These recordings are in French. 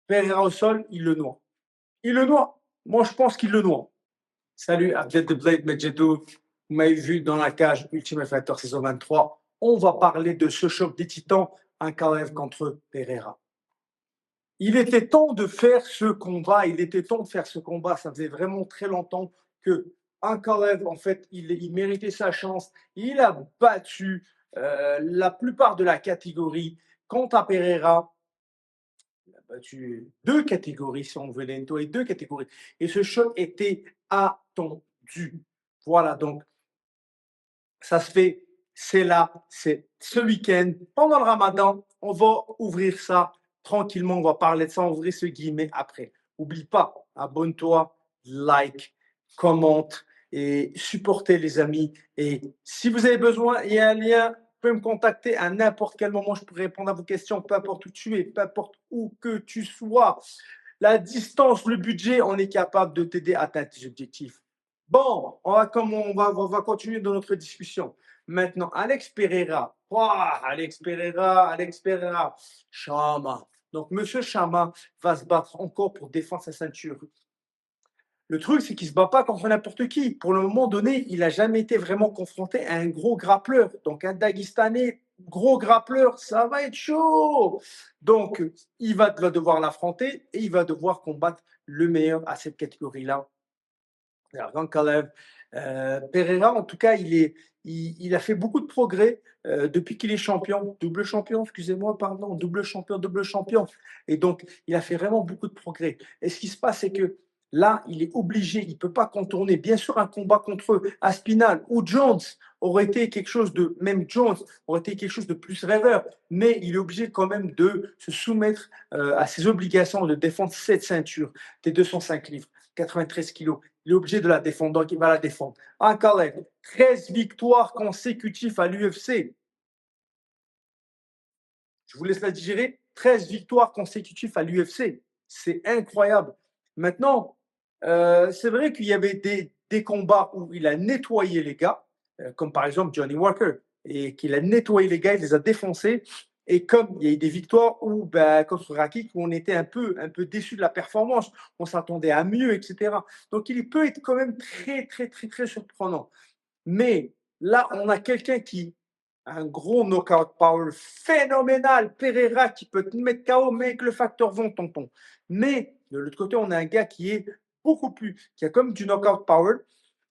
Pereira au sol, il le noie. Il le noie. Moi, je pense qu'il le noie. Salut, Abdel de Blade Medjedou. Vous m'avez vu dans la cage Ultimate Fighter saison 23. On va parler de ce choc des titans, un KOF contre Pereira. Il était temps de faire ce combat. Il était temps de faire ce combat. Ça faisait vraiment très longtemps que Ankalev, en fait, il méritait sa chance. Il a battu la plupart de la catégorie. Quant à Pereira, il a battu deux catégories, si on veut les nettoyer, deux catégories. Et ce choc était attendu. Voilà, donc ça se fait, c'est là, c'est ce week-end, pendant le ramadan, on va ouvrir ça tranquillement, on va parler de ça, on va ouvrir ce guillemet après. N'oublie pas, abonne-toi, like, commente et supportez les amis. Et si vous avez besoin, il y a un lien, vous pouvez me contacter à n'importe quel moment, je pourrai répondre à vos questions, peu importe où tu es, peu importe où que tu sois. La distance, le budget, on est capable de t'aider à atteindre tes objectifs. Bon, on va continuer dans notre discussion. Maintenant, Alex Pereira. Alex Pereira. Chama. Donc, Monsieur Chama va se battre encore pour défendre sa ceinture. Le truc, c'est qu'il ne se bat pas contre n'importe qui. Pour le moment donné, il n'a jamais été vraiment confronté à un gros grappleur. Donc, un Daguestanais, gros grappleur, ça va être chaud. Donc, il va devoir l'affronter et il va devoir combattre le meilleur à cette catégorie-là. Rankalev. Pereira, en tout cas, il a fait beaucoup de progrès depuis qu'il est champion, double champion, excusez-moi, pardon, double champion, double champion. Et donc, il a fait vraiment beaucoup de progrès. Et ce qui se passe, c'est que là, il est obligé, il ne peut pas contourner. Bien sûr, un combat contre Aspinall ou Jones aurait été quelque chose de, même Jones aurait été quelque chose de plus rêveur, mais il est obligé quand même de se soumettre à ses obligations de défendre cette ceinture des 205 livres, 93 kilos. Il est obligé de la défendre, donc il va la défendre. Ankalev, 13 victoires consécutives à l'UFC. Je vous laisse la digérer. 13 victoires consécutives à l'UFC. C'est incroyable. Maintenant, c'est vrai qu'il y avait des combats où il a nettoyé les gars, comme par exemple Johnny Walker, et qu'il a nettoyé les gars, il les a défoncés. Et comme il y a eu des victoires où, contre Rakik, où on était un peu déçu de la performance, on s'attendait à mieux, etc. Donc il peut être quand même très, très, très, très surprenant. Mais là, on a quelqu'un qui a un gros knockout power phénoménal. Pereira qui peut te mettre KO, mais avec le facteur vent, tonton. Mais de l'autre côté, on a un gars qui est beaucoup plus, qui a comme du knockout power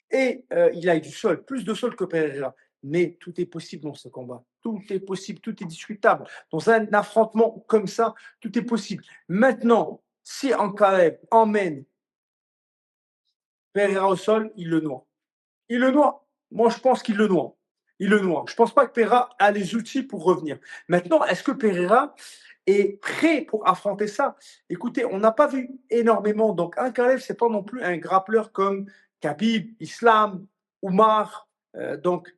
et il a du sol, plus de sol que Pereira. Mais tout est possible dans ce combat. Tout est possible, tout est discutable. Dans un affrontement comme ça, tout est possible. Maintenant, si Ankalev emmène Pereira au sol, il le noie. Il le noie. Moi, je pense qu'il le noie. Il le noie. Je ne pense pas que Pereira a les outils pour revenir. Maintenant, est-ce que Pereira est prêt pour affronter ça? Écoutez, on n'a pas vu énormément. Donc, Ankalev, ce n'est pas non plus un grappleur comme Khabib, Islam, Oumar. Donc,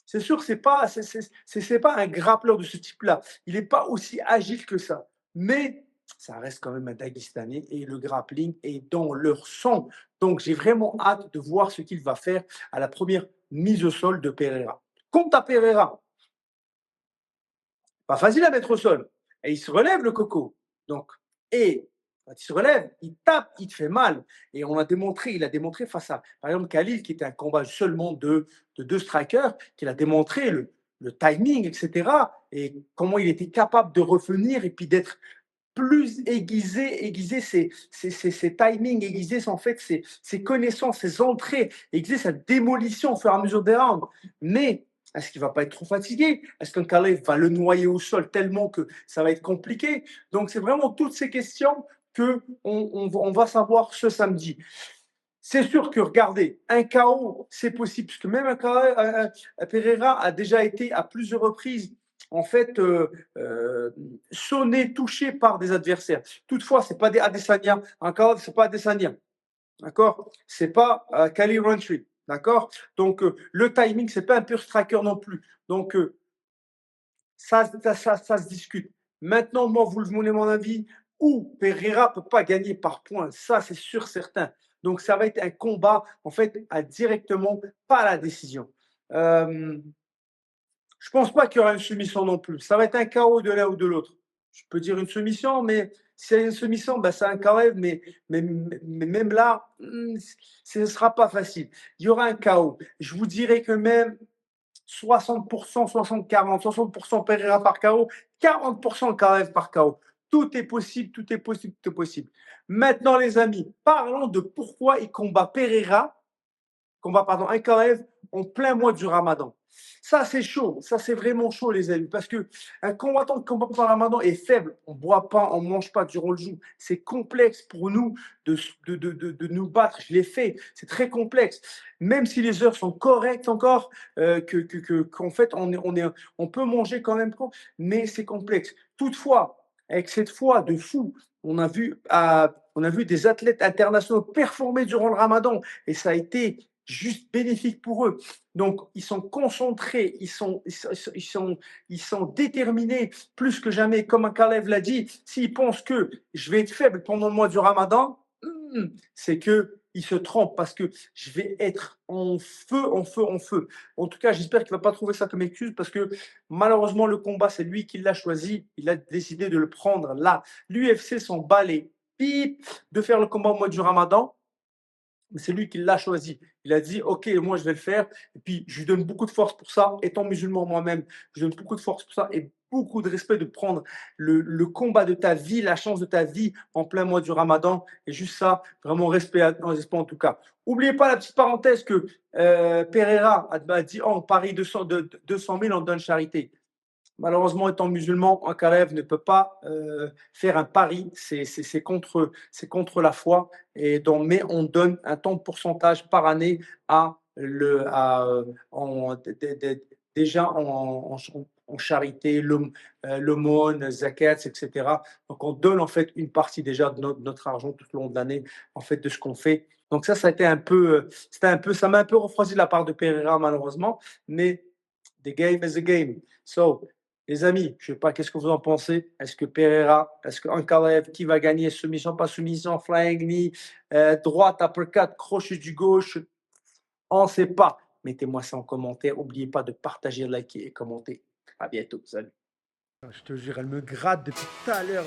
c'est sûr que ce n'est pas un grappleur de ce type-là. Il n'est pas aussi agile que ça. Mais ça reste quand même un Daguestanais et le grappling est dans leur sang. Donc, j'ai vraiment hâte de voir ce qu'il va faire à la première mise au sol de Pereira. Quant à Pereira, pas facile à mettre au sol. Et il se relève, le coco. Donc, et quand il se relève, il tape, il te fait mal. Et il a démontré face à, par exemple, Khalil, qui était un combat seulement de deux strikers, qu'il a démontré le timing, etc. Et comment il était capable de revenir et puis d'être plus aiguiser ses timings, aiguiser en fait ses connaissances, ses entrées, aiguiser sa démolition au fur et à mesure des rounds. Mais est-ce qu'il ne va pas être trop fatigué? Est-ce qu'un Kalev va le noyer au sol tellement que ça va être compliqué? Donc, c'est vraiment toutes ces questions qu'on va savoir ce samedi. C'est sûr que, regardez, un KO, c'est possible, puisque même un KO, Pereira a déjà été à plusieurs reprises en fait sonné, touché par des adversaires. Toutefois, ce n'est pas des Adesanya. Un KO, ce n'est pas Adesanya. D'accord? Ce n'est pas Kali Rountree. D'accord? Donc, le timing, ce n'est pas un pur striker non plus. Donc, ça se discute. Maintenant, moi, vous le voulez mon avis, ou Pereira ne peut pas gagner par points. Ça, c'est sûr, certain. Donc, ça va être un combat, en fait, à directement, pas à la décision. Je ne pense pas qu'il y aura une soumission non plus. Ça va être un KO de l'un ou de l'autre. Je peux dire une soumission, mais s'il y a une soumission, ben, c'est un KO, mais même là, ce ne sera pas facile. Il y aura un KO. Je vous dirais que même 60%, 60-40, 60% Pereira par KO, 40% Karev par KO. Tout est possible, tout est possible, tout est possible. Maintenant, les amis, parlons de pourquoi il combat Pereira, pardon, un Karev en plein mois du Ramadan. Ça, c'est chaud. Ça, c'est vraiment chaud, les amis. Parce qu'un combattant qui combat pendant le Ramadan est faible. On ne boit pas, on ne mange pas durant le jour. C'est complexe pour nous de nous battre. Je l'ai fait. C'est très complexe. Même si les heures sont correctes encore, qu'en fait, on peut manger quand même, mais c'est complexe. Toutefois, avec cette foi de fou, on a vu des athlètes internationaux performer durant le Ramadan et ça a été juste bénéfique pour eux. Donc, ils sont concentrés, ils sont déterminés plus que jamais. Comme un Kalev l'a dit, s'ils pensent que je vais être faible pendant le mois du Ramadan, c'est qu'ils se trompent parce que je vais être en feu, en feu, en feu. En tout cas, j'espère qu'il ne va pas trouver ça comme excuse parce que malheureusement, le combat, c'est lui qui l'a choisi. Il a décidé de le prendre là. L'UFC s'en bat les pipes de faire le combat au mois du Ramadan. Mais c'est lui qui l'a choisi. Il a dit, OK, moi, je vais le faire. Et puis, je lui donne beaucoup de force pour ça. Étant musulman moi-même, je lui donne beaucoup de force pour ça et beaucoup de respect de prendre le combat de ta vie, la chance de ta vie en plein mois du Ramadan. Et juste ça, vraiment respect, respect en tout cas. N'oubliez pas la petite parenthèse que Pereira a dit, oh, on parie 200 000, on donne charité. Malheureusement, étant musulman, un Kalev ne peut pas faire un pari, c'est contre la foi. Mais on donne un tant de pourcentage par année déjà en charité, l'aumône, zakat, etc. Donc, on donne en fait une partie déjà de notre argent tout au long de l'année, en fait, de ce qu'on fait. Donc ça a été ça m'a un peu refroidi de la part de Pereira, malheureusement, mais the game is a game. So, les amis, je ne sais pas, qu'est-ce que vous en pensez? Est-ce que Pereira, est-ce qu'Ankalaev, qui va gagner? Soumission, pas soumission, flying knee, droite, uppercut, crochet du gauche? On ne sait pas. Mettez-moi ça en commentaire. N'oubliez pas de partager, liker et commenter. À bientôt. Salut. Je te jure, elle me gratte depuis tout à l'heure.